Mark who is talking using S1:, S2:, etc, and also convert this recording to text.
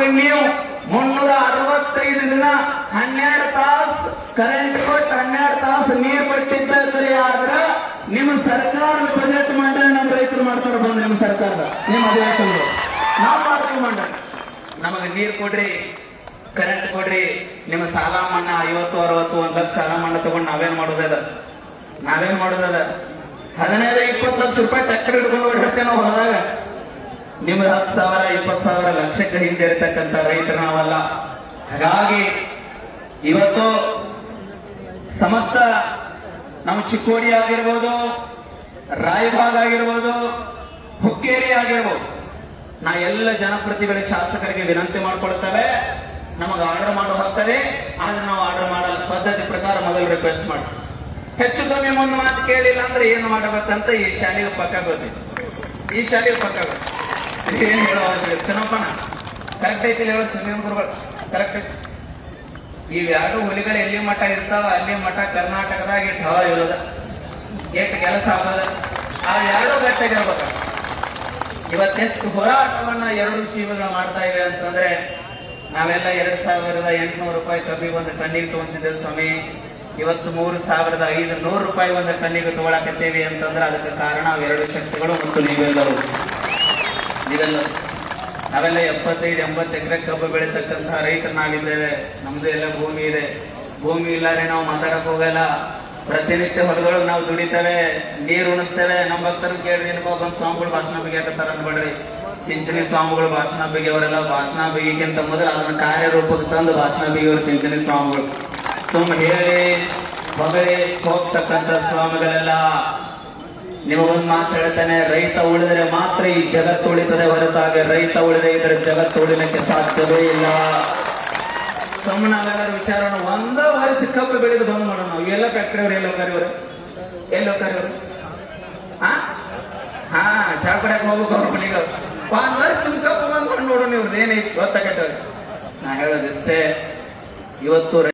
S1: ನೀವು 365 ದಿನ 12 ತಾಸು ಕರೆಂಟ್ ಕೊಟ್ಟು 12 ತಾಸು ನೀರು ಕೊಟ್ಟಿದ್ದರೆ ಆದ್ರ ನಿಮ್ಮ ಸರ್ಕಾರದ ಬಜೆಟ್ ಮಂಡಳಿ ನಮ್ಮ ರೈತರು ಮಾಡ್ತಾರ ಬಂದು ನಿಮ್ಮ ಸರ್ಕಾರದ ನಿಮ್ಮ ಅಧಿವೇಶನಗಳು ನಾವು ಮಾಡ್ತೀವಿ ಮಂಡಳಿ ನಮಗೆ ನೀರು ಕೊಡ್ರಿ ಕರೆಂಟ್ ಕೊಡ್ರಿ ನಿಮ್ಮ ಸಾಲ ಮನ್ನಾ 50 60 1 ಲಕ್ಷ ಸಾಲ ಮನ್ನಾ ತಗೊಂಡು ನಾವೇನ್ ಮಾಡೋದದ 15-20 ಲಕ್ಷ ರೂಪಾಯಿ ಟ್ರ್ಯಾಕ್ಟರ್ ಹಿಡ್ಕೊಂಡು ಓಡಿರ್ತೇವೆ ನಾವು ಹೊರದಾಗ ನಿಮ್ಗೆ 10,000 20,000 ಲಕ್ಷಕ್ಕೆ ಹಿಂದಿರತಕ್ಕಂಥ ರೈತರು ನಾವಲ್ಲ. ಹಾಗಾಗಿ ಇವತ್ತು ಸಮಸ್ತ ನಮ್ಮ ಚಿಕ್ಕೋಡಿ ಆಗಿರ್ಬೋದು, ರಾಯಬಾಗ್ ಆಗಿರ್ಬೋದು, ಹುಕ್ಕೇರಿ ಆಗಿರ್ಬೋದು, ನಾ ಎಲ್ಲ ಜನಪ್ರತಿನಿಧಿಗಳ ಶಾಸಕರಿಗೆ ವಿನಂತಿ ಮಾಡ್ಕೊಳ್ತೇವೆ. ನಮಗೆ ಆರ್ಡರ್ ಮಾಡೋ ಹೋಗ್ತದೆ, ಆದ್ರೆ ನಾವು ಆರ್ಡರ್ ಮಾಡಲ್ಲ. ಪದ್ಧತಿ ಪ್ರಕಾರ ಮೊದಲು ರಿಕ್ವೆಸ್ಟ್ ಮಾಡಿ ಹೆಚ್ಚು ಕಮ್ಮಿ ಮುಂದೆ ಮಾತು ಕೇಳಿಲ್ಲ ಅಂದ್ರೆ ಏನು ಮಾಡಬೇಕಂತ ಈ ಶಾಲೆಗೆ ಪಕ್ಕ ಗೊತ್ತಿತ್ತು. ಈ ಶಾಲೆಗೆ ಪಕ್ಕ ಗೊತ್ತು ಏನ್ ಹೇಳೋ ಅವಶ್ಯಕ ಚೆನ್ನಪ್ಪನ ಕರೆಕ್ಟ್ ಐತಿ ಹೇಳೋ ಗುರುಗಳು ಕರೆಕ್ಟ್ ಐತಿ. ಇವ್ಯಾರು ಹುಲಿಗಳು ಎಲ್ಲಿ ಮಠ ಇರ್ತಾವ ಅಲ್ಲಿ ಮಠ ಕರ್ನಾಟಕದಾಗ ಇಟ್ಟು ಹವಾ ಇರೋದ ಎಷ್ಟು ಕೆಲಸ ಆಗೋದ ಆ ಎರಡು ಗಟ್ಟಿಗಿರ್ಬೇಕ. ಇವತ್ತೆಷ್ಟು ಹೋರಾಟವನ್ನ 2 ಜೀವಗಳು ಮಾಡ್ತಾ ಇವೆ ಅಂತಂದ್ರೆ ನಾವೆಲ್ಲ 2,800 ರೂಪಾಯಿ ಕಬ್ಬಿಗೆ ಒಂದು ಟನ್ನಿಗೆ ತಗೊಂತಿದ್ದೇವೆ ಸ್ವಾಮಿ. ಇವತ್ತು 3,500 ರೂಪಾಯಿ ಒಂದು ಟನ್ನಿಗೆ ತಗೊಳಕತ್ತೀವಿ ಅಂತಂದ್ರೆ ಅದಕ್ಕೆ ಕಾರಣ ಅವೆರಡು ಶಕ್ತಿಗಳು ಮತ್ತು ನೀವೆಲ್ಲರೂ ನಾವೆಲ್ಲ 75-80 ಎಕರೆ ಕಬ್ಬು ಬೆಳೀತಕ್ಕಂತಹ ರೈತರು ನಾವಿದ್ದೇವೆ. ನಮ್ದು ಎಲ್ಲ ಭೂಮಿ ಇದೆ. ಭೂಮಿ ಇಲ್ಲಾರೆ ನಾವು ಮಾತಾಡಕ್ ಹೋಗಲ್ಲ. ಪ್ರತಿನಿತ್ಯ ಹೊಲದೊಳಗೆ ನಾವು ದುಡಿತೇವೆ, ನೀರು ಉಣಿಸ್ತೇವೆ. ನಮ್ಮ ಭಕ್ತರು ಕೇಳಿ ಬಂದ್ ಸ್ವಾಮಿಗಳು ಭಾಷಣ ಬಗ್ಗೆ ಹಾಕತ್ತಾರ ಅನ್ಬೇಡ್ರಿ. ಚಿಂಚಣಿ ಸ್ವಾಮಿಗಳು ಭಾಷಣ ಬಗ್ಗೆ ಅವರೆಲ್ಲ ಭಾಷಣ ಬಗೆಗಿಂತ ಮೊದಲು ಅದನ್ನ ಕಾರ್ಯರೂಪಕ್ಕೆ ತಂದು ಭಾಷಣ ಬಗೆಯವರು ಚಿಂಚಣಿ ಸ್ವಾಮಿಗಳು. ಹೇಳಿ ಹೊಗಳಿ ಹೋಗ್ತಕ್ಕಂಥ ಸ್ವಾಮಿಗಳೆಲ್ಲ ನಿಮಗೊಂದು ಮಾತು ಹೇಳ್ತಾನೆ, ರೈತ ಉಳಿದರೆ ಮಾತ್ರ ಈ ಜಗತ್ತು ಉಳಿತದೆ, ಹೊರತಾಗಿ ರೈತ ಉಳಿದೇ ಇದ್ರೆ ಜಗತ್ತು ಉಳಿಲಿಕ್ಕೆ ಸಾಧ್ಯವೇ ಇಲ್ಲ. ಸುಮ್ಮನಾವೆಲ್ಲರ ವಿಚಾರ ಒಂದ ವರ್ಷ ಕಬ್ಬು ಬೆಳೆದು ಬಂದ್ ಮಾಡೋಣ. ನಾವು ಎಲ್ಲ ಫ್ಯಾಕ್ಟ್ರಿ ಅವ್ರು ಎಲ್ಲಿ ಹೋಗ್ತಾರಿವ್ರು ಹಾ ಚಾ ಕುಡಿಯಕ್ಕೆ ಹೋಗ್ಬೇಕು ಅವ್ರ ಮನೆಗೆ. 1 ವರ್ಷ ಕಬ್ಬು ಬಂದ್ ಮಾಡಿ ನೋಡೋಣ. ಇವ್ರದ್ದು ಏನೈತಿ ಗೊತ್ತಾಗೈತೆ. ನಾ ಹೇಳೋದಿಷ್ಟೇ, ಇವತ್ತು